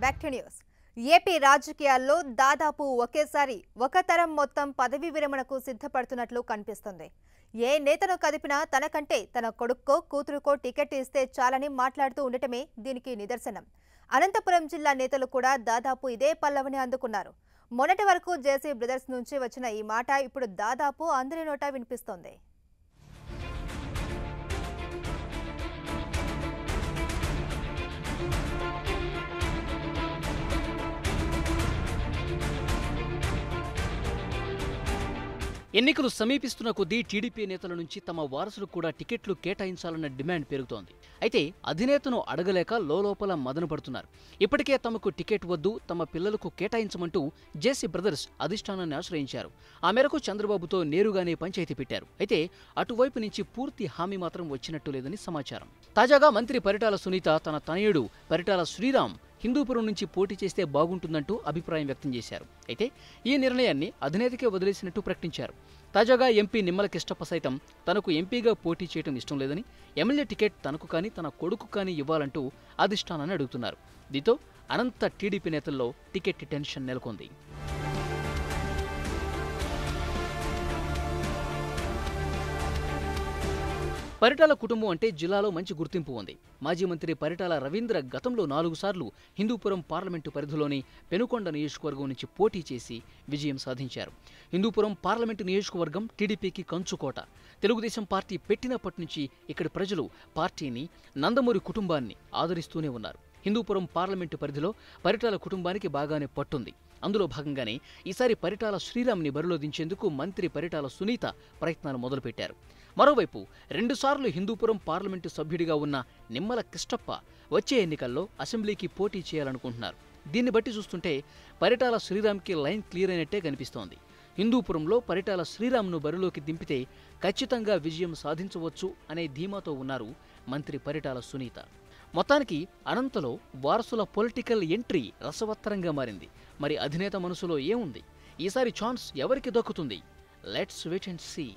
Back to news. AP రాజకీయాల్లో దాదాపు ఒకేసారి ఒక తరం మొత్తం పదవీ విరమణకు సిద్ధపడుతున్నట్లు కనిపిస్తుంది. ఏ నేతను కదిపినా తనకంటే తన కొడుక్కో కూతురుకో టికెట్ ఇస్తే చాలని మాట్లాడుతూ ఉండటమే దీనికి నిదర్శనం. అనంతపురం జిల్లా నేతలు కూడా దాదాపు ఇదే పల్లవిని అందుకున్నారు. మొన్నటి వరకు జేసీ బ్రదర్స్ నుంచి వచ్చిన ఈ మాట ఇప్పుడు దాదాపు అందరి నోటా వినిపిస్తోంది. ఎన్నికలు సమీపిస్తున్న కొద్దీ టీడీపీ నేతల నుంచి తమ వారసులు కూడా టికెట్లు కేటాయించాలన్న డిమాండ్ పెరుగుతోంది. అయితే అధినేతను అడగలేక లోలోపల మదన పడుతున్నారు. ఇప్పటికే తమకు టికెట్ వద్దు, తమ పిల్లలకు కేటాయించమంటూ జేసీ బ్రదర్స్ అధిష్టానాన్ని ఆశ్రయించారు. ఆ మేరకు చంద్రబాబుతో నేరుగానే పంచాయతీ పెట్టారు. అయితే అటువైపు నుంచి పూర్తి హామీ మాత్రం వచ్చినట్టు లేదని సమాచారం. తాజాగా మంత్రి పరిటాల సునీత తన తనయుడు పరిటాల శ్రీరామ్ హిందూపురం నుంచి పోటీ చేస్తే బాగుంటుందంటూ అభిప్రాయం వ్యక్తం చేశారు. అయితే ఈ నిర్ణయాన్ని అధినేతకే వదిలేసినట్టు ప్రకటించారు. తాజాగా ఎంపీ నిమ్మల కిష్టప్ప సైతం తనకు ఎంపీగా పోటీ చేయడం ఇష్టం లేదని, ఎమ్మెల్యే టికెట్ తనకు కానీ తన కొడుకు కానీ ఇవ్వాలంటూ అధిష్టానాన్ని అడుగుతున్నారు. దీంతో అనంత టీడీపీ నేతల్లో టికెట్ టెన్షన్ నెలకొంది. పరిటాల కుటుంబం అంటే జిల్లాలో మంచి గుర్తింపు ఉంది. మాజీ మంత్రి పరిటాల రవీంద్ర గతంలో 4 సార్లు హిందూపురం పార్లమెంటు పరిధిలోని పెనుకొండ నియోజకవర్గం నుంచి పోటీ చేసి విజయం సాధించారు. హిందూపురం పార్లమెంటు నియోజకవర్గం టీడీపీకి కంచుకోట. తెలుగుదేశం పార్టీ పెట్టినప్పటి నుంచి ఇక్కడి ప్రజలు పార్టీని, నందమూరి కుటుంబాన్ని ఆదరిస్తూనే ఉన్నారు. హిందూపురం పార్లమెంటు పరిధిలో పరిటాల కుటుంబానికి బాగానే పట్టుంది. అందులో భాగంగానే ఈసారి పరిటాల శ్రీరామ్ని బరిలో దించేందుకు మంత్రి పరిటాల సునీత ప్రయత్నాలు మొదలుపెట్టారు. మరోవైపు 2 సార్లు హిందూపురం పార్లమెంటు సభ్యుడిగా ఉన్న నిమ్మల కిష్టప్ప వచ్చే ఎన్నికల్లో అసెంబ్లీకి పోటీ చేయాలనుకుంటున్నారు. దీన్ని బట్టి చూస్తుంటే పరిటాల శ్రీరామ్కి లైన్ క్లియర్ అయినట్టే కనిపిస్తోంది. హిందూపురంలో పరిటాల శ్రీరామ్ను బరిలోకి దింపితే ఖచ్చితంగా విజయం సాధించవచ్చు అనే ధీమాతో ఉన్నారు మంత్రి పరిటాల సునీత. మొత్తానికి అనంతలో వారసుల పొలిటికల్ ఎంట్రీ రసవత్తరంగా మారింది. మరి అధినేత మనసులో ఏముంది? ఈసారి ఛాన్స్ ఎవరికి దక్కుతుంది? Let's wait and see.